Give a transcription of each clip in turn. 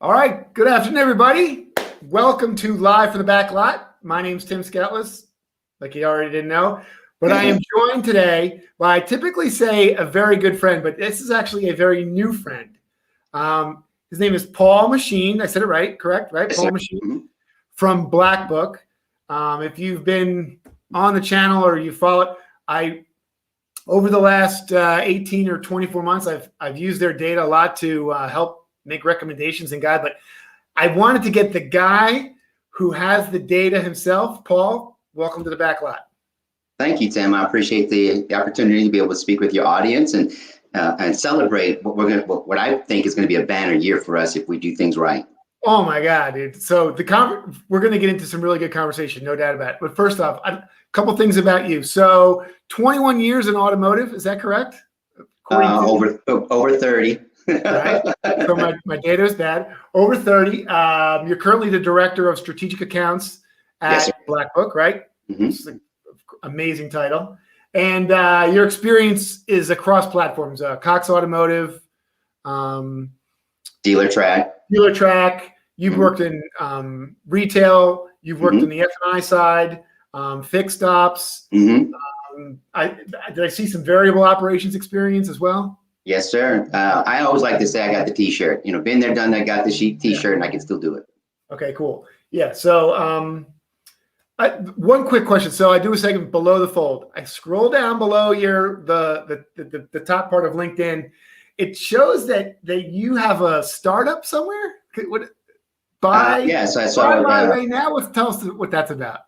All right. Good afternoon, everybody. Welcome to Live from the Back Lot. My name's Tim Scoutless, like you already didn't know. But I am joined today by, I typically say, a very good friend, but this is actually a very new friend. His name is Paul.machin. I said it right, correct? Right? Yes, Paul.machin from Black Book. If you've been on the channel or you follow it, over the last 18 or 24 months, I've used their data a lot to help make recommendations and guide, but I wanted to get the guy who has the data himself. Paul, welcome to the Back Lot. Thank you, Tim. I appreciate the opportunity to be able to speak with your audience and celebrate what I think is going to be a banner year for us if we do things right. Oh my God, dude! So we're going to get into some really good conversation, no doubt about it. But first off, a couple things about you. So, 21 years in automotive, is that correct? Over 30. Right. So my data is bad. Over 30. You're currently the director of strategic accounts at Black Book, right? Mm-hmm. It's an amazing title. And your experience is across platforms. Cox Automotive, Dealer Track. You've worked in retail. You've worked in the F&I side, fixed ops. Mm-hmm. Did I see some variable operations experience as well? Yes, sir. I always like to say I got the T-shirt. You know, been there, done that, got the T-shirt, and I can still do it. Okay, cool. Yeah. So, one quick question. So I do a segment below the fold. I scroll down below the top part of LinkedIn. It shows that you have a startup somewhere. Yes, I saw it right now. Tell us what that's about.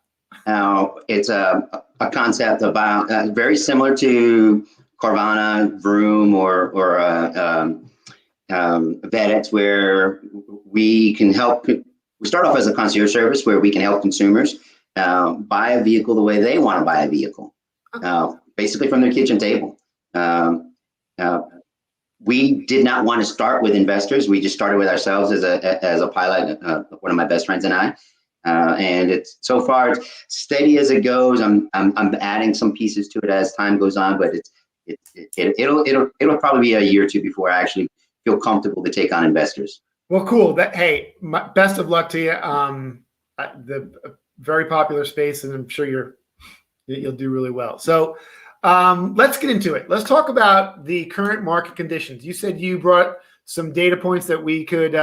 It's a concept about very similar to Carvana, Vroom, or VetX, where we can help. We start off as a concierge service where we can help consumers buy a vehicle the way they want to buy a vehicle, basically from their kitchen table. We did not want to start with investors. We just started with ourselves as a pilot. One of my best friends and I. And it's so far it's steady as it goes. I'm adding some pieces to it as time goes on, but it'll probably be a year or two before I actually feel comfortable to take on investors. Well, cool. Best of luck to you. The very popular space, and I'm sure you'll do really well. So let's get into it. Let's talk about the current market conditions. You said you brought some data points that we could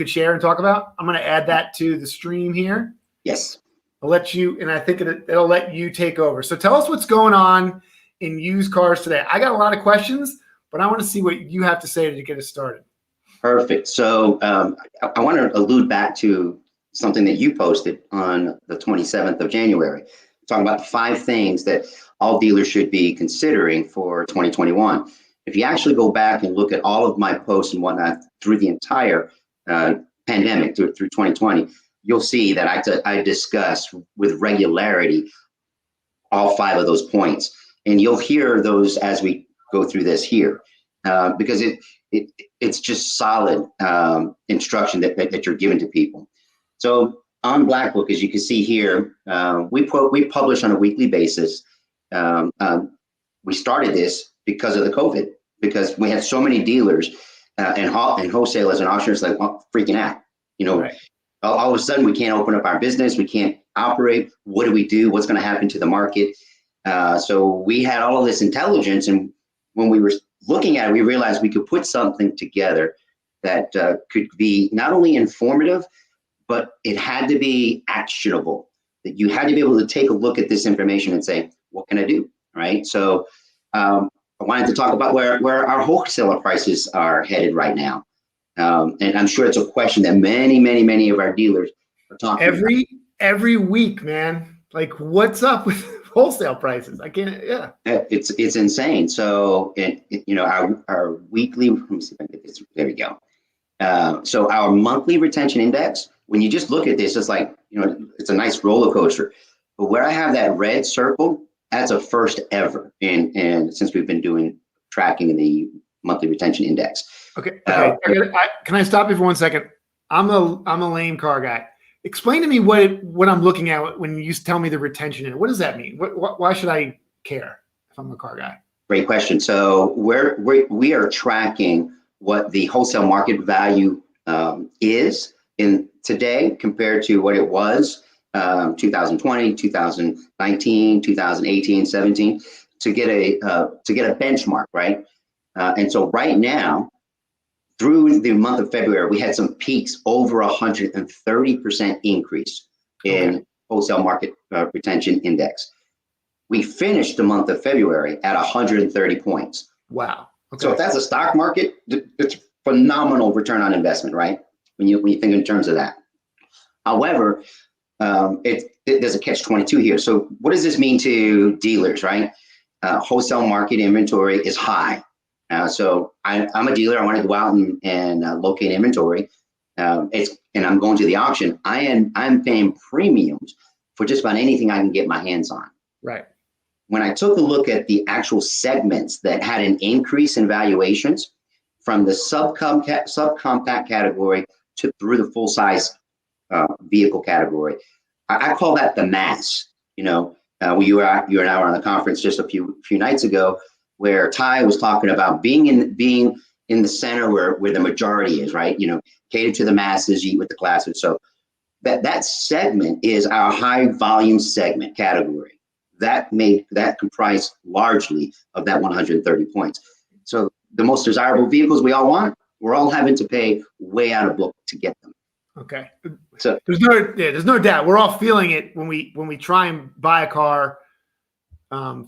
share and talk about. I'm going to add that to the stream here. Yes. I'll let you, and I think it'll let you take over. So tell us what's going on in used cars today. I got a lot of questions, but I want to see what you have to say to get us started. Perfect. So I want to allude back to something that you posted on the 27th of January, talking about 5 things that all dealers should be considering for 2021. If you actually go back and look at all of my posts and whatnot through the entire pandemic through 2020, you'll see that I discuss with regularity all 5 of those points. And you'll hear those as we go through this here, because it's just solid instruction that you're giving to people. So on Black Book, as you can see here, we publish on a weekly basis. We started this because of the COVID, because we had so many dealers and wholesalers and auctioneers like freaking out. You know, right. All of a sudden we can't open up our business, we can't operate. What do we do? What's going to happen to the market? So we had all of this intelligence, and when we were looking at it, we realized we could put something together that could be not only informative, but it had to be actionable. That you had to be able to take a look at this information and say, what can I do? Right. So I wanted to talk about where our wholesaler prices are headed right now. And I'm sure it's a question that many of our dealers are talking about. Every week, man. Like, what's up with wholesale prices? I can't. Yeah. It's insane. So our weekly. Let me see if I can get this. There we go. So our monthly retention index. When you just look at this, it's like, it's a nice roller coaster. But where I have that red circle, that's a first ever, and since we've been doing tracking in the monthly retention index. Okay. Can I stop you for 1 second? I'm a lame car guy. Explain to me what I'm looking at when you tell me the retention in. What does that mean? Why should I care if I'm a car guy? Great question. So we are tracking what the wholesale market value is in today compared to what it was 2020, 2019, 2018, 17 to get a benchmark, right? And so right now, through the month of February, we had some peaks over 130% increase in wholesale market retention index. We finished the month of February at 130 points. Wow. Okay. So if that's a stock market, it's phenomenal return on investment, right? When you think in terms of that. However, there's a catch-22 here. So what does this mean to dealers, right? Wholesale market inventory is high. So I'm a dealer. I want to go out and locate inventory. And I'm going to the auction. I'm paying premiums for just about anything I can get my hands on. Right. When I took a look at the actual segments that had an increase in valuations from the subcompact category to through the full size vehicle category, I call that the mass. You know, you and I were on the conference just a few nights ago, where Ty was talking about being in the center where the majority is, right? You know, cater to the masses, eat with the classes. So that segment is our high volume segment category. That comprised largely of that 130 points. So the most desirable vehicles we all want, we're all having to pay way out of book to get them. Okay. So there's no doubt we're all feeling it when we try and buy a car from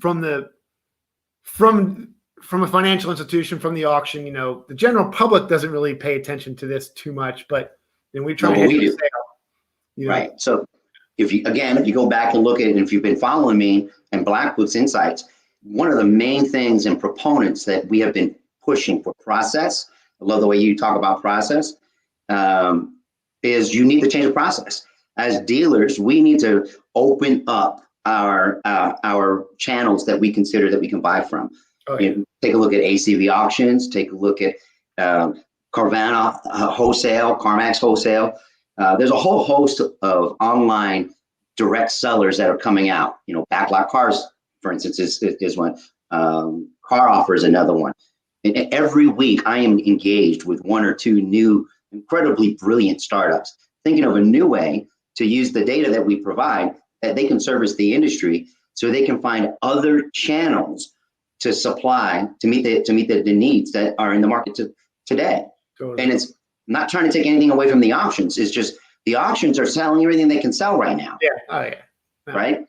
a financial institution, from the auction. You know, the general public doesn't really pay attention to this too much, but then we try to hit the sale. You know? Right. So if you go back and look at it, and if you've been following me and Black Book's insights, one of the main things and proponents that we have been pushing for process, I love the way you talk about process, is you need to change the process. As dealers, we need to open up our channels that we consider that we can buy from. You know, take a look at ACV auctions, take a look at Carvana wholesale, CarMax wholesale. There's a whole host of online direct sellers that are coming out. You know, Backlot Cars, for instance, is one. Car Offer is another one. And every week I am engaged with one or two new, incredibly brilliant startups, thinking of a new way to use the data that we provide, that they can service the industry, so they can find other channels to supply to meet the needs that are in the market today. Totally. And it's not trying to take anything away from the auctions. It's just the auctions are selling everything they can sell right now. Yeah. Oh yeah. No. Right.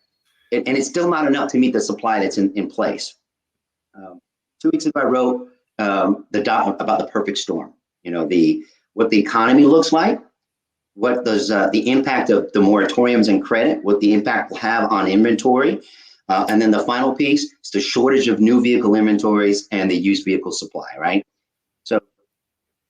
And it's still not enough to meet the supply that's in place. 2 weeks ago, I wrote about the perfect storm. You know, what the economy looks like, what does the impact of the moratoriums and credit, what the impact will have on inventory, and then the final piece is the shortage of new vehicle inventories and the used vehicle supply. Right. So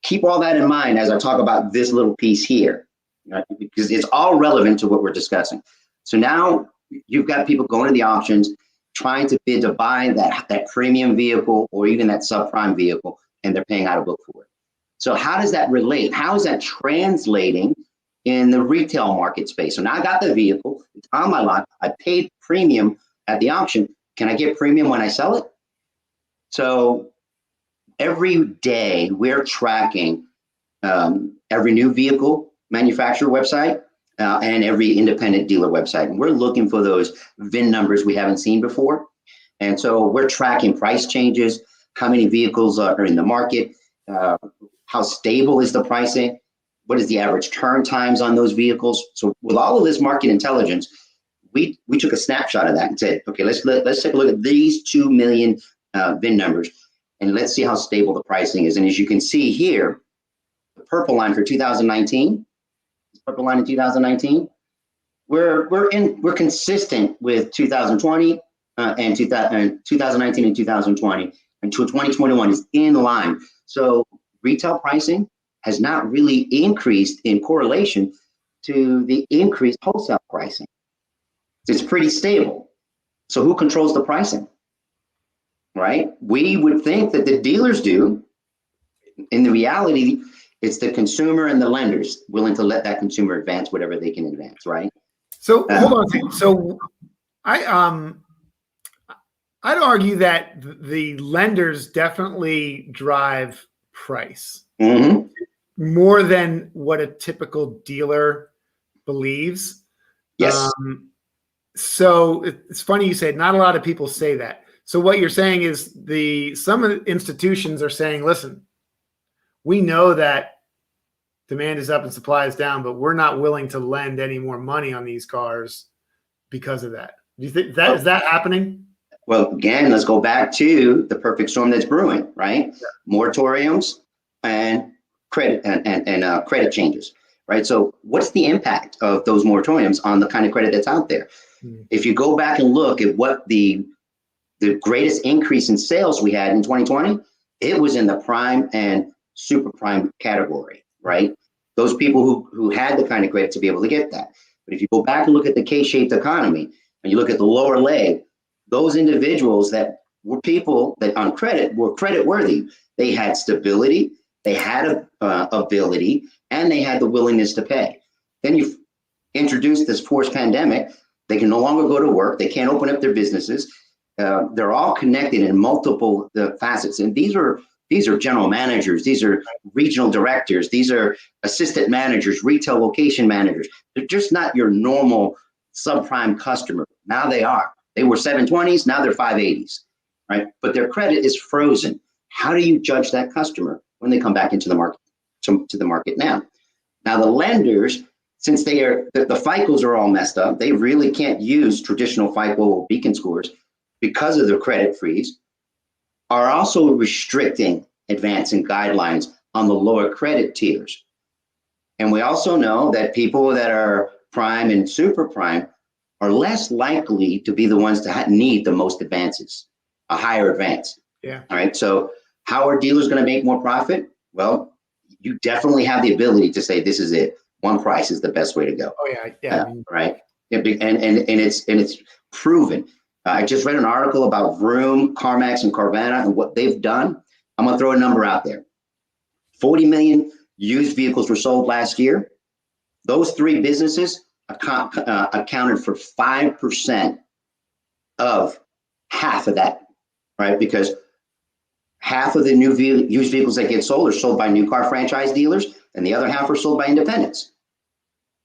keep all that in mind as I talk about this little piece here, right? Because it's all relevant to what we're discussing. So now you've got people going to the auctions, trying to bid to buy that premium vehicle or even that subprime vehicle, and they're paying out of book for it. So how does that relate? How is that translating in the retail market space? So now I got the vehicle, it's on my lot, I paid premium at the auction. Can I get premium when I sell it? So every day we're tracking every new vehicle manufacturer website and every independent dealer website. And we're looking for those VIN numbers we haven't seen before. And so we're tracking price changes, how many vehicles are in the market, how stable is the pricing, what is the average turn times on those vehicles. So with all of this market intelligence, we took a snapshot of that and said, okay, let's take a look at these 2 million VIN numbers, and let's see how stable the pricing is. And as you can see here, the purple line for 2019, we're consistent with 2020 and 2019 and 2020, and 2021 is in line. So retail pricing has not really increased in correlation to the increased wholesale pricing. It's pretty stable. So who controls the pricing? Right? We would think that the dealers do. In the reality, it's the consumer and the lenders willing to let that consumer advance whatever they can advance, right? So hold on a second. So I'd argue that the lenders definitely drive price. Mm-hmm. more than what a typical dealer believes. Yes. So it's funny you said not a lot of people say that. So what you're saying is some of the institutions are saying, listen, we know that demand is up and supply is down, but we're not willing to lend any more money on these cars because of that. Do you think that is that happening? Well, again, let's go back to the perfect storm that's brewing, right? Yeah. Moratoriums and credit and credit changes, right? So what's the impact of those moratoriums on the kind of credit that's out there? If you go back and look at what the greatest increase in sales we had in 2020, it was in the prime and super prime category, right? Those people who had the kind of credit to be able to get that. But if you go back and look at the K-shaped economy and you look at the lower leg, those individuals that were people that on credit were credit worthy. They had stability, they had ability, and they had the willingness to pay. Then you introduce this forced pandemic. They can no longer go to work. They can't open up their businesses. They're all connected in multiple facets. And these are general managers. These are regional directors. These are assistant managers, retail location managers. They're just not your normal subprime customer. Now they are. They were 720s. Now they're 580s, right? But their credit is frozen. How do you judge that customer when they come back into the market, to the market now? Now the lenders, since the FICOs are all messed up, they really can't use traditional FICO or Beacon scores because of the credit freeze, are also restricting advance and guidelines on the lower credit tiers. And we also know that people that are prime and super prime are less likely to be the ones to need the most advances, a higher advance. Yeah. All right. So how are dealers going to make more profit? Well, you definitely have the ability to say, this is it. One price is the best way to go. Oh yeah. Yeah. Right. And it's proven. I just read an article about Vroom, CarMax, and Carvana and what they've done. I'm going to throw a number out there. 40 million used vehicles were sold last year. Those three businesses accounted for 5% of half of that, right? Because half of the new used vehicles that get sold are sold by new car franchise dealers, and the other half are sold by independents.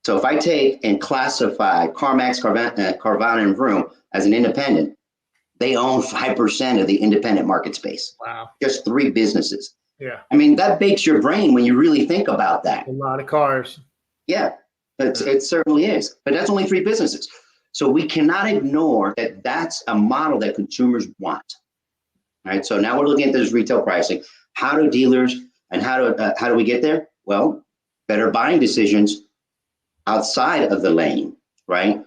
So if I take and classify CarMax, Carvana, and Vroom as an independent, they own 5% of the independent market space. Wow. Just three businesses. Yeah. I mean, that bakes your brain when you really think about that. A lot of cars. Yeah, it certainly is. But that's only three businesses. So we cannot ignore that that's a model that consumers want. All right. So now we're looking at this retail pricing. How do dealers and how do we get there? Well, better buying decisions outside of the lane, right?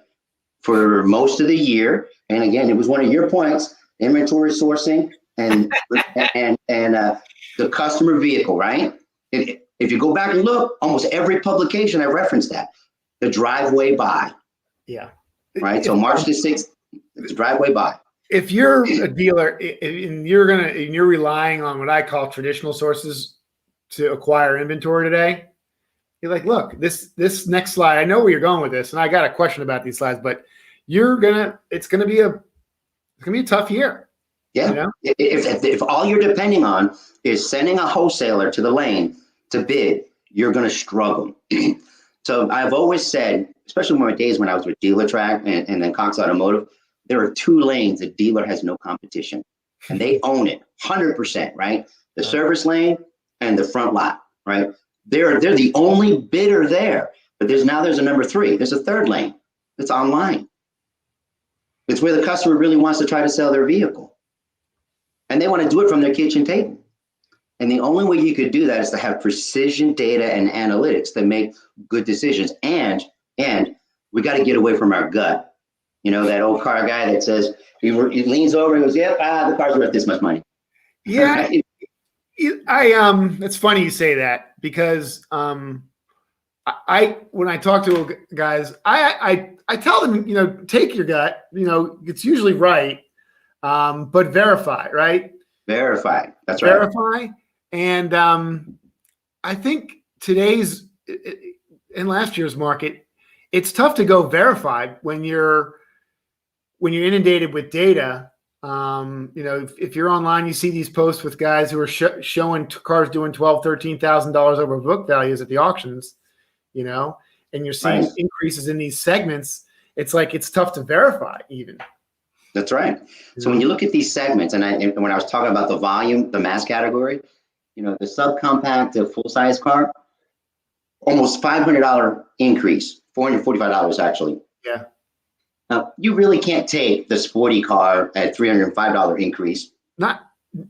For most of the year, and again, it was one of your points: inventory sourcing and the customer vehicle, right? If you go back and look, almost every publication I referenced that the driveway buy. Yeah. Right. So March the 6th, it's driveway buy. If you're a dealer and you're relying on what I call traditional sources to acquire inventory today, you're like, look, this next slide, I know where you're going with this, and I got a question about these slides, but it's gonna be a tough year. Yeah. You know? If all you're depending on is sending a wholesaler to the lane to bid, you're gonna struggle. So I've always said, especially in my days when I was with Dealer Track and then Cox Automotive, there are two lanes a dealer has no competition, and they own it 100%, right? The service lane and the front lot, right? They're the only bidder there, but there's a number three. There's a third lane. It's online. It's where the customer really wants to try to sell their vehicle, and they want to do it from their kitchen table. And the only way you could do that is to have precision data and analytics that make good decisions. And we got to get away from our gut. You know, that old car guy that says, he leans over and goes, yep, the car's worth this much money. Yeah. Right? It's funny you say that, because when I talk to guys, I tell them, take your gut, it's usually right. But verify, right? Verify. That's right. Verify. And I think today's and last year's market, it's tough to go verify when you're inundated with data You know, if you're online, you see these posts with guys who are showing cars doing $12,000, $13,000 over book values at the auctions, you know, and you're seeing Right. increases in these segments. It's like, it's tough to verify even. That's right. So when you look at these segments, and when I was talking about the volume, the mass category, you know, the subcompact to full size car, almost $500 increase, $445 actually. Yeah. Now, you really can't take the sporty car at $305 increase, Not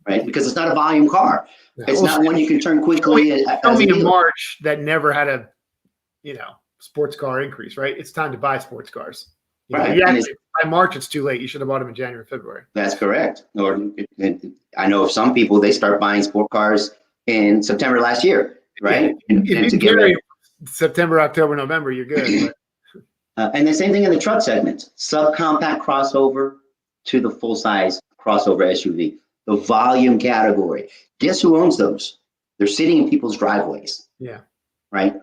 right? Because it's not a volume car. no. It's not one you can turn quickly as Show a me a dealer. March that never had a, you know, sports car increase, right? It's time to buy sports cars. You know, Right. you actually, by March, it's too late. You should have bought them in January, February. That's correct. Or I know of some people, they start buying sport cars in September last year, right? Yeah. And If to you get carry ready. September, October, November, you're good. And the same thing in the truck segment, subcompact crossover to the full size crossover SUV, the volume category. Guess who owns those? They're sitting in people's driveways, Yeah. right?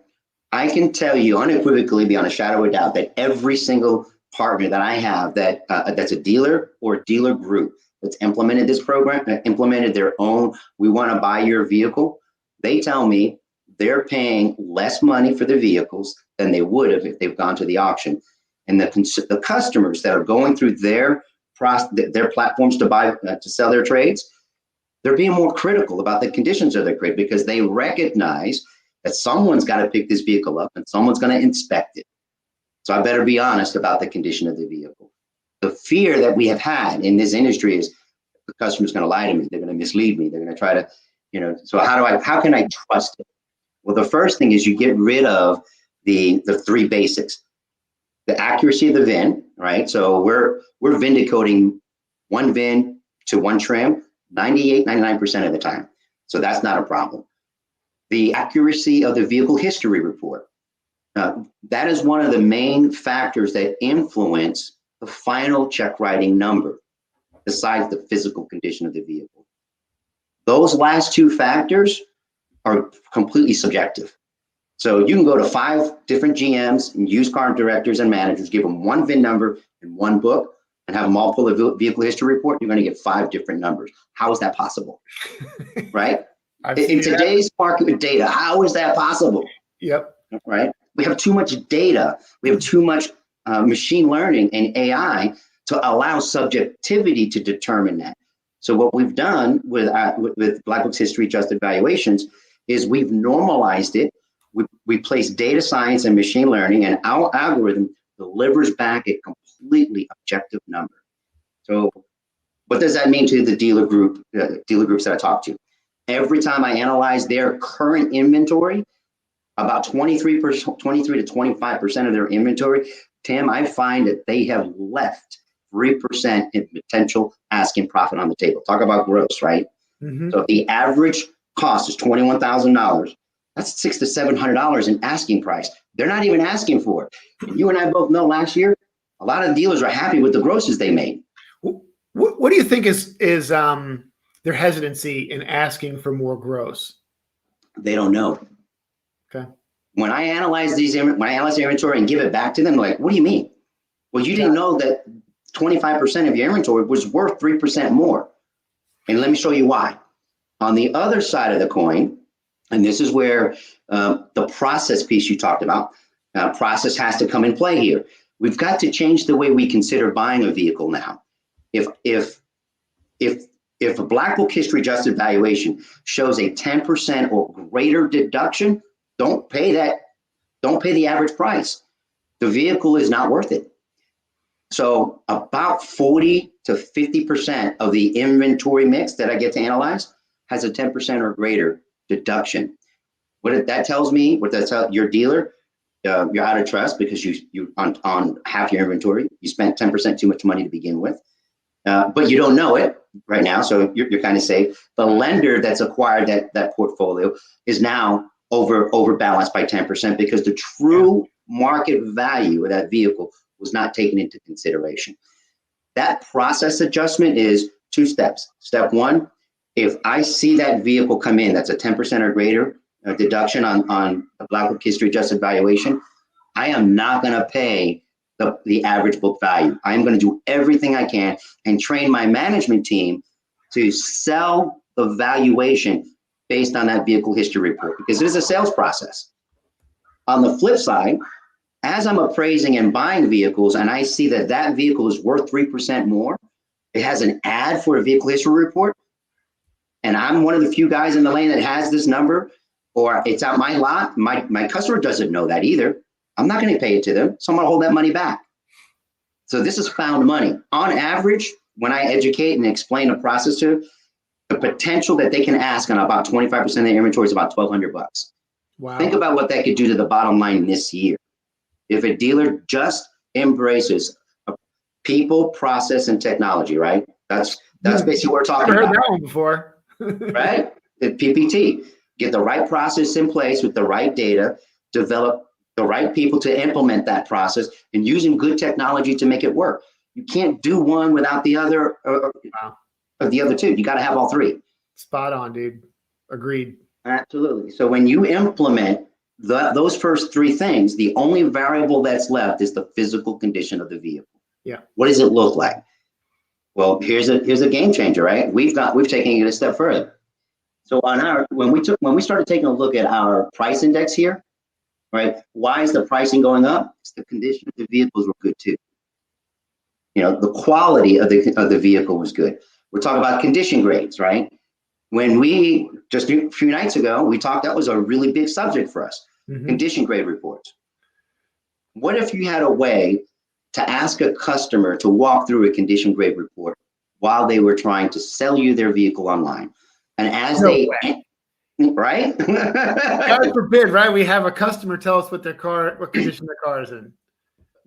I can tell you unequivocally, beyond a shadow of a doubt, that every single partner that I have that's a dealer or a dealer group that's implemented this program, implemented their own, we want to buy your vehicle, they tell me they're paying less money for the vehicles than they would have if they've gone to the auction. And the customers that are going through their platforms to sell their trades, they're being more critical about the conditions of their trade because they recognize that someone's got to pick this vehicle up and someone's going to inspect it. So I better be honest about the condition of the vehicle. The fear that we have had in this industry is the customer's going to lie to me. They're going to mislead me. They're going to try to, you know, so how can I trust it? Well, the first thing is you get rid of the three basics. The accuracy of the VIN, right? So we're vindicating one VIN to one trim 98, 99% of the time. So that's not a problem. The accuracy of the vehicle history report. That is one of the main factors that influence the final check writing number, besides the physical condition of the vehicle. Those last two factors are completely subjective. So you can go to 5 different GMs and used car directors and managers, give them one VIN number and one book, and have them all pull a vehicle history report. You're going to get 5 different numbers. How is that possible? Right? In today's market with data, how is that possible? Yep. Right? We have too much data. We have too much machine learning and AI to allow subjectivity to determine that. So what we've done with Black Book's history adjusted valuations is we've normalized it. We place data science and machine learning, and our algorithm delivers back a completely objective number. So what does that mean to the dealer groups that I talk to? Every time I analyze their current inventory, about 23 to 25% of their inventory, Tim, I find that they have left 3% in potential asking profit on the table. Talk about gross, right? Mm-hmm. So if the average cost is $21,000, that's $600 to $700 in asking price. They're not even asking for it. And you and I both know last year, a lot of dealers are happy with the grosses they made. What do you think is their hesitancy in asking for more gross? They don't know. Okay. When I analyze the inventory and give it back to them, like, what do you mean? Well, you didn't know that 25% of your inventory was worth 3% more. And let me show you why. On the other side of the coin, and this is where the process piece you talked about, process has to come in play here. We've got to change the way we consider buying a vehicle now. If a Black Book history adjusted valuation shows a 10% or greater deduction, don't pay the average price. The vehicle is not worth it. So about 40 to 50% of the inventory mix that I get to analyze has a 10% or greater deduction. What that tells me, what that tells your dealer, you're out of trust because you on half your inventory, you spent 10% too much money to begin with, but you don't know it right now, so you're kind of safe. The lender that's acquired that portfolio is now overbalanced by 10% because the true market value of that vehicle was not taken into consideration. That process adjustment is 2 steps. Step 1, if I see that vehicle come in that's a 10% or greater deduction on a Black Book history adjusted valuation, I am not going to pay the average book value. I'm going to do everything I can and train my management team to sell the valuation based on that vehicle history report, because it is a sales process. On the flip side, as I'm appraising and buying vehicles and I see that that vehicle is worth 3% more, it has an ad for a vehicle history report, and I'm one of the few guys in the lane that has this number, or it's on my lot, my customer doesn't know that either. I'm not going to pay it to them, so I'm going to hold that money back. So this is found money. On average, when I educate and explain a process to them, the potential that they can ask on about 25% of their inventory is about $1,200. Wow. Think about what that could do to the bottom line this year. If a dealer just embraces people, process, and technology, right? That's basically what we're talking Never heard about. that one before. Right? The PPT. Get the right process in place with the right data, develop the right people to implement that process, and using good technology to make it work. You can't do one without the other, or the other two. You got to have all three. Spot on, dude. Agreed. Absolutely. So when you implement those first three things, the only variable that's left is the physical condition of the vehicle. Yeah. What does it look like? Well, here's a game changer, right? We've taken it a step further. So when we started taking a look at our price index here, right? Why is the pricing going up? It's the condition of the vehicles were good too. You know, the quality of the vehicle was good. We're talking about condition grades, right? When we just a few nights ago, we talked, that was a really big subject for us. Mm-hmm. Condition grade reports. What if you had a way to ask a customer to walk through a condition grade report while they were trying to sell you their vehicle online? And as right? God forbid, right? We have a customer tell us what condition their car is in.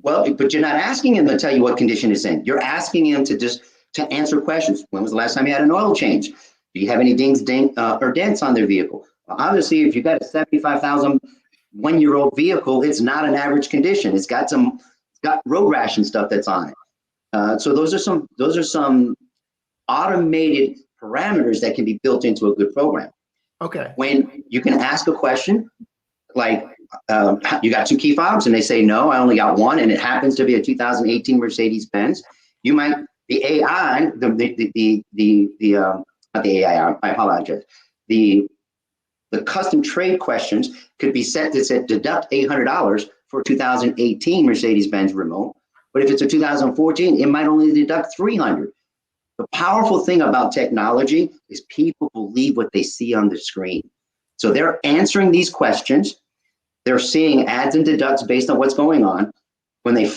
Well, but you're not asking him to tell you what condition it's in. You're asking him to answer questions. When was the last time you had an oil change? Do you have any dings, or dents on their vehicle? Well, obviously, if you've got a 75,000 one-year-old vehicle, it's not an average condition. It's got road rash and stuff that's on it. So those are some automated parameters that can be built into a good program. Okay. When you can ask a question like, you got two key fobs, and they say no, I only got one, and it happens to be a 2018 Mercedes-Benz. You might the AI not the AI, I apologize. The custom trade questions could be set to say deduct $800 for 2018 Mercedes-Benz remote, but if it's a 2014, it might only deduct $300. The powerful thing about technology is people believe what they see on the screen. So they're answering these questions. They're seeing adds and deducts based on what's going on. When they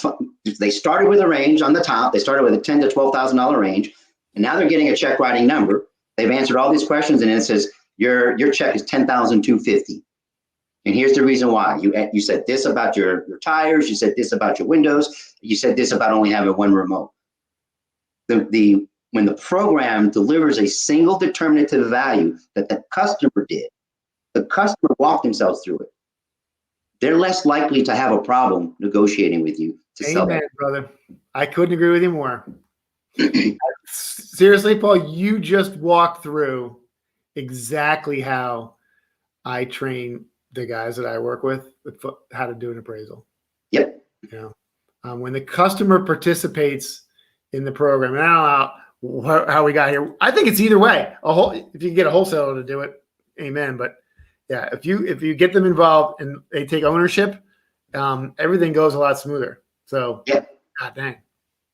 started with a range on the top, they started with a $10,000 to $12,000 range, and now they're getting a check writing number. They've answered all these questions, and it says your check is $10,250. And here's the reason why. You said this about your tires. You said this about your windows. You said this about only having one remote. When the program delivers a single determinative value that the customer did, the customer walked themselves through it. They're less likely to have a problem negotiating with you to sell that. Amen, brother. I couldn't agree with you more. Seriously, Paul, you just walked through exactly how I train the guys that I work with how to do an appraisal. Yep. You know, when the customer participates in the program, and I don't know how we got here. I think it's either way. If you can get a wholesaler to do it, amen. But yeah, if you get them involved and they take ownership, everything goes a lot smoother. So yeah, God dang.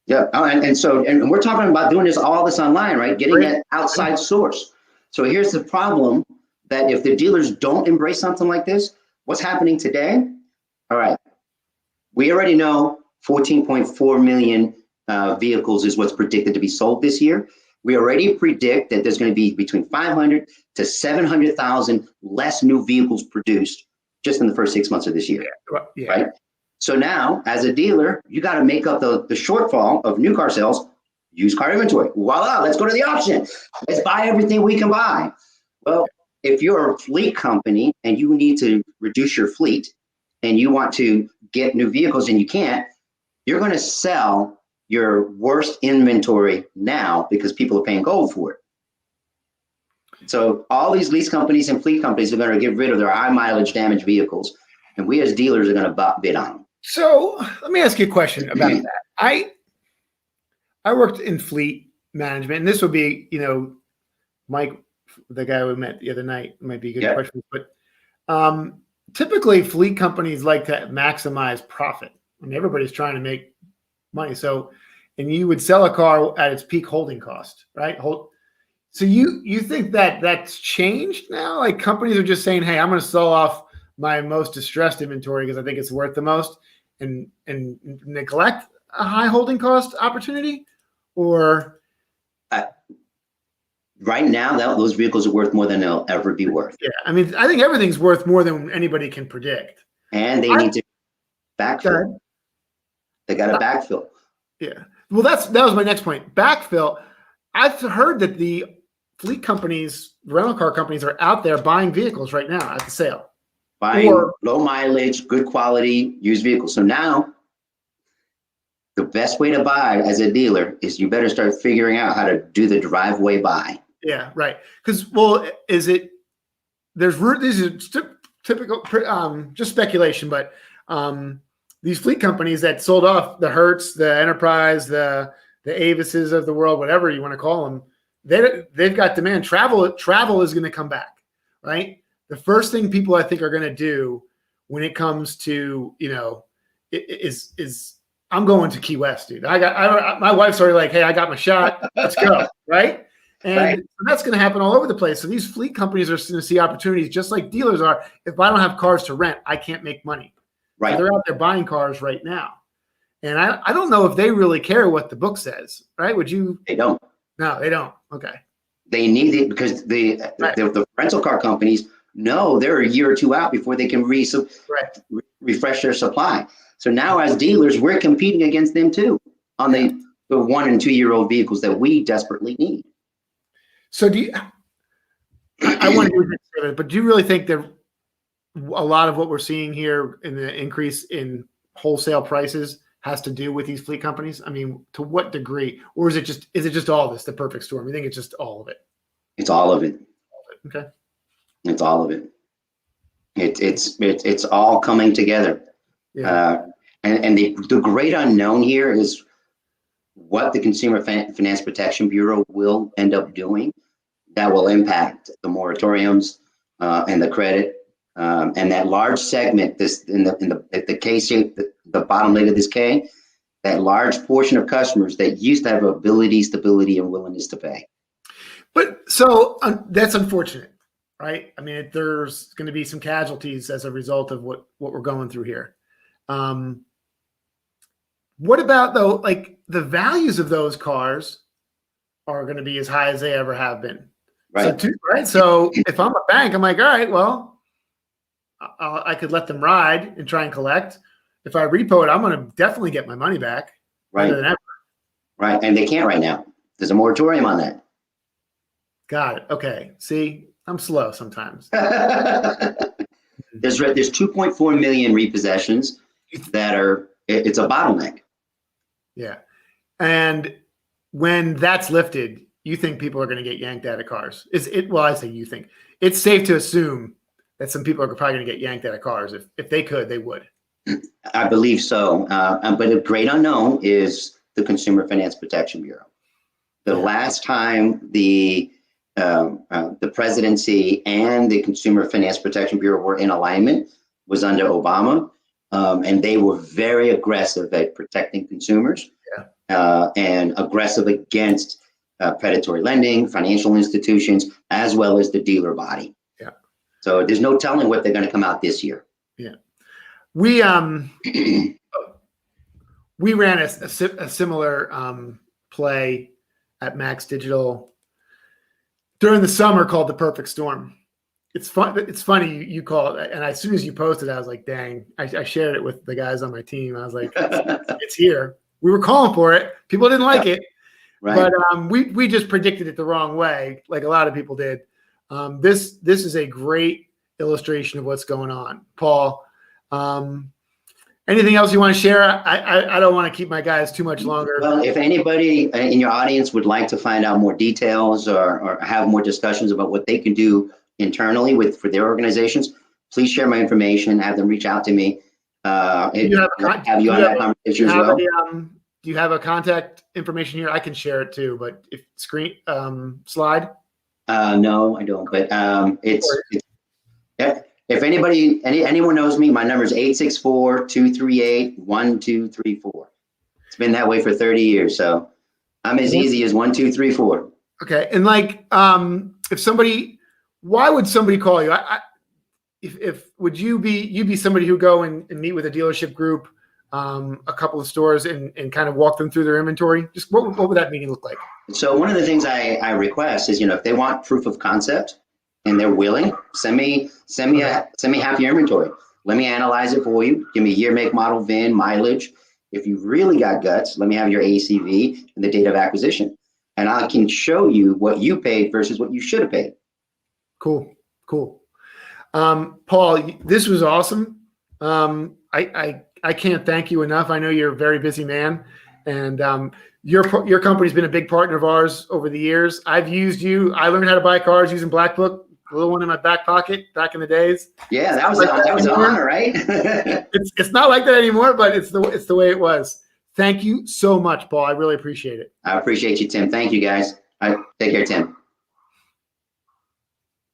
Yeah, and we're talking about doing all this online, right? Getting that outside source. So here's the problem: that if the dealers don't embrace something like this, what's happening today? All right, we already know 14.4 million vehicles is what's predicted to be sold this year. We already predict that there's going to be between 500 to 700,000 less new vehicles produced just in the first 6 months of this year, right? So now, as a dealer, you got to make up the shortfall of new car sales, used car inventory. Voila, let's go to the auction. Let's buy everything we can buy. Well, if you're a fleet company and you need to reduce your fleet and you want to get new vehicles and you can't, you're going to sell your worst inventory now because people are paying gold for it. So all these lease companies and fleet companies are going to get rid of their high mileage damaged vehicles, and we as dealers are going to bid on them. So let me ask you a question about that. I worked in fleet management, and this would be, Mike, the guy we met the other night, might be a good question. But typically, fleet companies like to maximize profit. I mean, everybody's trying to make money. So, and you would sell a car at its peak holding cost, right? So you think that that's changed now? Like companies are just saying, "Hey, I'm going to sell off my most distressed inventory because I think it's worth the most," and neglect a high holding cost opportunity, or right now, those vehicles are worth more than they'll ever be worth. yeah, I mean, I think everything's worth more than anybody can predict. And they need to backfill. They got to backfill. Yeah. Well, that was my next point. Backfill. I've heard that the fleet companies, rental car companies, are out there buying vehicles right now at the sale. Buying low mileage, good quality used vehicles. So now the best way to buy as a dealer is you better start figuring out how to do the driveway buy. Yeah, right. Because, well, these are typical, just speculation, but these fleet companies that sold off the Hertz, the Enterprise, the Avises of the world, whatever you want to call them, they've got demand. Travel is going to come back, right? The first thing people I think are going to do when it comes to, is I'm going to Key West, dude. My wife's already like, hey, I got my shot. Let's go, right? And that's going to happen all over the place. So these fleet companies are going to see opportunities just like dealers are. If I don't have cars to rent, I can't make money. Right. So they're out there buying cars right now. And I don't know if they really care what the book says, right? Would you? They don't. No, they don't. Okay. They need it because the rental car companies know they're a year or two out before they can refresh their supply. So now as dealers, we're competing against them too on the 1 and 2 year old vehicles that we desperately need. So I want to hear it, but do you really think that a lot of what we're seeing here in the increase in wholesale prices has to do with these fleet companies? I mean, to what degree, or is it just all this, the perfect storm? You think it's just all of it? It's all of it. Okay. It's all of it. It's all coming together. Yeah. And the great unknown here is what the Consumer Finance Protection Bureau will end up doing that will impact the moratoriums and the credit and that large segment. This in the K shape, the bottom leg of this K, that large portion of customers that used to have ability, stability, and willingness to pay. But so that's unfortunate, right? I mean, there's going to be some casualties as a result of what we're going through here. What about though? Like the values of those cars are going to be as high as they ever have been. Right. So if I'm a bank, I'm like, all right, well, I could let them ride and try and collect. If I repo it, I'm going to definitely get my money back. Right. Better than ever. Right. And they can't right now. There's a moratorium on that. Got it. Okay. See, I'm slow sometimes. There's 2.4 million repossessions it's a bottleneck. Yeah. And when that's lifted, you think people are going to get yanked out of cars? Well, I say you think. It's safe to assume that some people are probably going to get yanked out of cars. If they could, they would. I believe so. But a great unknown is the Consumer Finance Protection Bureau. The last time the presidency and the Consumer Finance Protection Bureau were in alignment was under Obama. And they were very aggressive at protecting consumers and aggressive against predatory lending, financial institutions, as well as the dealer body. Yeah. So there's no telling what they're going to come out this year. Yeah. We ran a similar play at Max Digital during the summer called The Perfect Storm. It's fun. It's funny you call it, and as soon as you posted, I was like, "Dang!" I shared it with the guys on my team. I was like, "It's here." We were calling for it. People didn't like it, but we just predicted it the wrong way, like a lot of people did. This is a great illustration of what's going on, Paul. Anything else you want to share? I don't want to keep my guys too much longer. Well, if anybody in your audience would like to find out more details or have more discussions about what they can do internally for their organizations, please share my information, have them reach out to me. Do you have a have you on that conversation as well? do you have a contact information here? I can share it too, but if screen slide. No, I don't. But if anyone knows me, my number is 864-238-1234. It's been that way for 30 years, so I'm as easy as 1, 2, 3, 4. Okay, and like, if somebody, why would somebody call you? If would you be somebody who go and meet with a dealership group, a couple of stores, and kind of walk them through their inventory? Just what would that meeting look like? So one of the things I request is, if they want proof of concept and they're willing, send me half your inventory. Let me analyze it for you. Give me year, make, model, VIN, mileage. If you really got guts, let me have your ACV and the date of acquisition, and I can show you what you paid versus what you should have paid. Cool. Paul, this was awesome. I can't thank you enough. I know you're a very busy man, and your company's been a big partner of ours over the years. I've used you. I learned how to buy cars using Black Book, a little one in my back pocket back in the days. Yeah, that was an honor, right? It's not like that anymore, but it's the way it was. Thank you so much, Paul. I really appreciate it. I appreciate you, Tim. Thank you, guys. All right, take care, Tim.